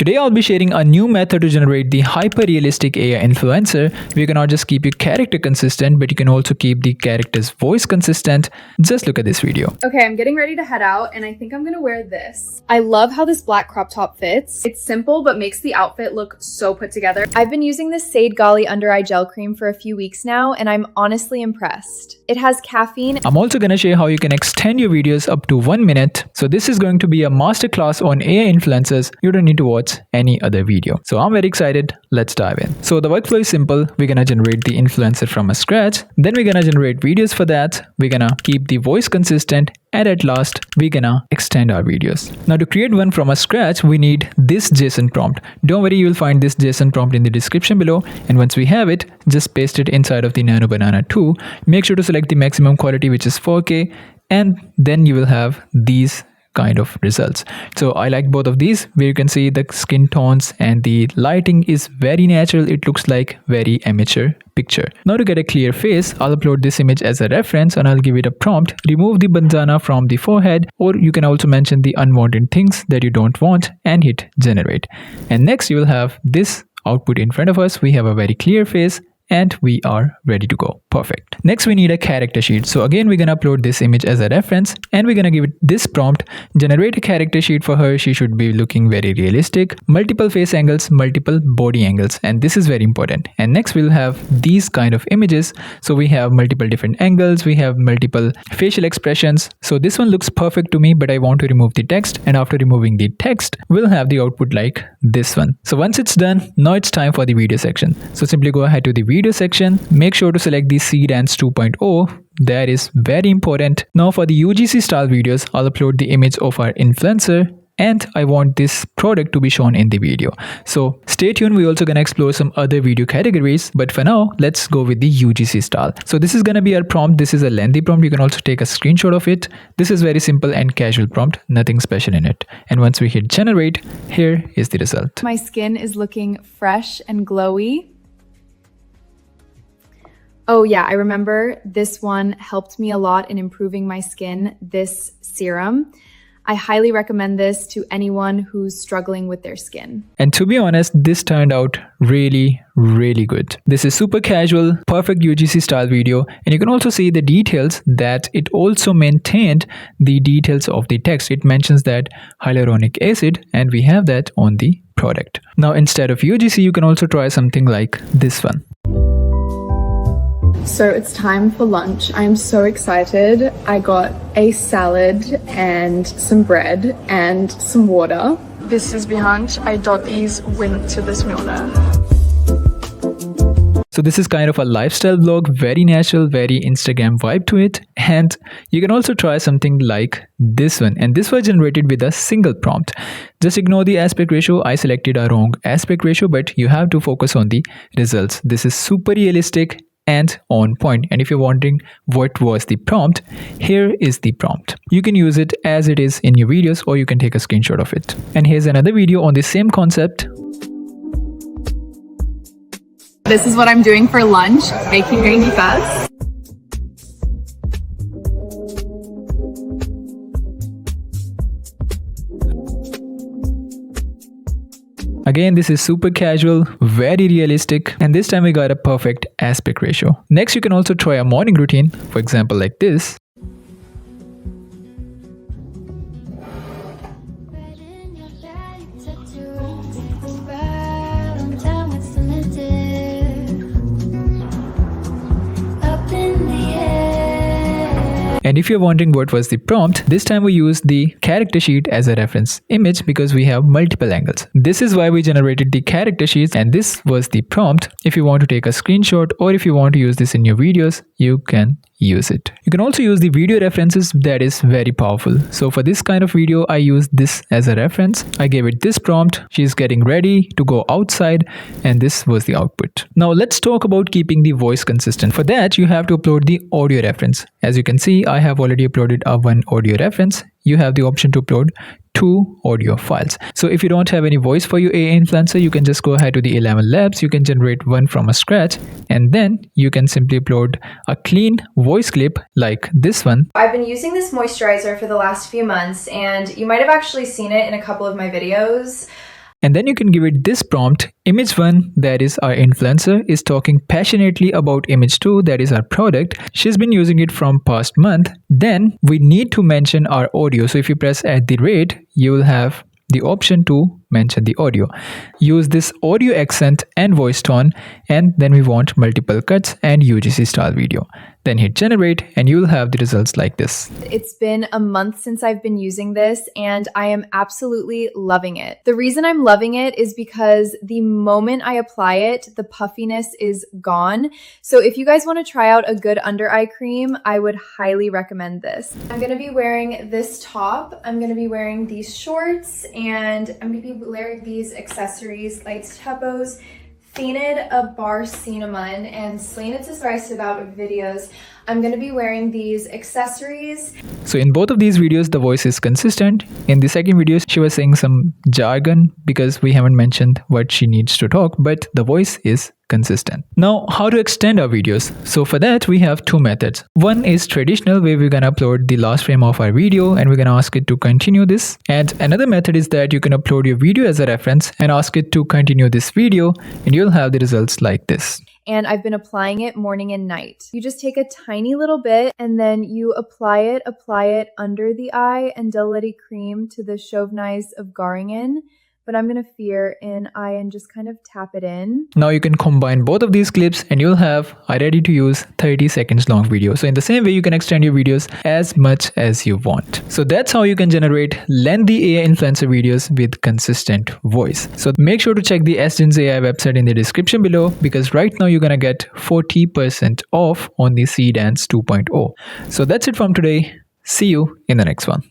Today I'll be sharing a new method to generate the hyper-realistic AI influencer. We cannot just keep your character consistent, but you can also keep the character's voice consistent. Just look at this video. Okay, I'm getting ready to head out and I think I'm gonna wear this. I love how this black crop top fits. It's simple but makes the outfit look so put together. I've been using this Sade Gali under eye gel cream for a few weeks now and I'm honestly impressed. It has caffeine. I'm also gonna share how you can extend your videos up to 1 minute. So this is going to be a masterclass on AI influencers. You don't need to watch any other video. So I'm very excited. Let's dive in. So the workflow is simple. We're gonna generate the influencer from a scratch. Then we're gonna generate videos for that. We're gonna keep the voice consistent. And at last, we're gonna extend our videos. Now to create one from a scratch, we need this JSON prompt. Don't worry, you'll find this JSON prompt in the description below. And once we have it, just paste it inside of the Nano Banana 2. Make sure to select the maximum quality, which is 4K. And then you will have these kind of results. So I like both of these, where you can see the skin tones and the lighting is very natural. It looks like very amateur picture. Now to get a clear face, I'll upload this image as a reference and I'll give it a prompt. Remove the bandana from the forehead, or you can also mention the unwanted things that you don't want and hit generate. And next you will have this output in front of us. We have a very clear face and we are ready to go. Perfect. Next we need a character sheet. So again, we're gonna upload this image as a reference and we're gonna give it this prompt. Generate a character sheet for her. She should be looking very realistic. Multiple face angles, multiple body angles, and this is very important. And next we'll have these kind of images. So we have multiple different angles. We have multiple facial expressions. So this one looks perfect to me, but I want to remove the text. And after removing the text, we'll have the output like this one. So once it's done, now it's time for the video section. So simply go ahead to the video section. Make sure to select the Seedance 2.0. That is very important. Now for the UGC style videos, I'll upload the image of our influencer and I want this product to be shown in the video. So stay tuned. We're also going to explore some other video categories, but for now, let's go with the UGC style. So this is going to be our prompt. This is a lengthy prompt. You can also take a screenshot of it. This is very simple and casual prompt, nothing special in it. And once we hit generate, here is the result. My skin is looking fresh and glowy. Oh yeah, I remember this one helped me a lot in improving my skin, this serum. I highly recommend this to anyone who's struggling with their skin. And to be honest, this turned out really good. This is super casual, perfect UGC style video. And you can also see the details that it also maintained the details of the text. It mentions that hyaluronic acid and we have that on the product. Now instead of UGC, you can also try something like this one. So it's time for lunch. I'm so excited. I got a salad and some bread and some water. This is behind. I thought these went to this meal now. So this is kind of a lifestyle vlog, very natural, very Instagram vibe to it. And you can also try something like this one. And this was generated with a single prompt. Just ignore the aspect ratio. I selected a wrong aspect ratio, but you have to focus on the results. This is super realistic and on point. And if you're wondering what was the prompt, here is the prompt. You can use it as it is in your videos or you can take a screenshot of it. And here's another video on the same concept. This is what I'm doing for lunch, making rainy fast. Again, this is super casual, very realistic, and this time we got a perfect aspect ratio. Next, you can also try a morning routine, for example, like this. And if you're wondering what was the prompt, this time we used the character sheet as a reference image because we have multiple angles. This is why we generated the character sheets and this was the prompt. If you want to take a screenshot or if you want to use this in your videos, you can use it. You can also use the video references. That is very powerful. So for this kind of video, I used this as a reference. I gave it this prompt. She's getting ready to go outside and this was the output. Now let's talk about keeping the voice consistent. For that, you have to upload the audio reference. As you can see, I have already uploaded one audio reference. You have the option to upload 2 audio files. So if you don't have any voice for your AI influencer, you can just go ahead to the 11 Labs. You can generate one from a scratch and then you can simply upload a clean voice clip like this one. I've been using this moisturizer for the last few months and you might have actually seen it in a couple of my videos. And then you can give it this prompt, image 1, that is our influencer, is talking passionately about image 2, that is our product. She's been using it from past month. Then we need to mention our audio. So if you press @ you will have the option to mention the audio. Use this audio accent and voice tone, and then we want multiple cuts and UGC style video. Then hit generate and you will have the results like this. It's been a month since I've been using this and I am absolutely loving it. The reason I'm loving it is because the moment I apply it, the puffiness is gone. So if you guys want to try out a good under eye cream, I would highly recommend this. I'm going to be wearing this top, I'm going to be wearing these shorts, and I'm going to be wearing these accessories, lights tepos, Thinid a bar cinnamon, and Slained to Spice about videos. I'm going to be wearing these accessories. So in both of these videos, the voice is consistent. In the second video, she was saying some jargon because we haven't mentioned what she needs to talk, but the voice is consistent. Now, how to extend our videos? So for that, we have two methods. One is traditional, where we're going to upload the last frame of our video and we're going to ask it to continue this. And another method is that you can upload your video as a reference and ask it to continue this video, and you'll have the results like this. And I've been applying it morning and night. You just take a tiny little bit and then you apply it under the eye and Delity cream to the Chauvenize of Garingen. But I'm going to fear in eye and just kind of tap it in. Now you can combine both of these clips and you'll have a ready to use 30 seconds long video. So in the same way, you can extend your videos as much as you want. So that's how you can generate lengthy AI influencer videos with consistent voice. So make sure to check the Seedance AI website in the description below, because right now you're going to get 40% off on the Seedance 2.0. So that's it from today. See you in the next one.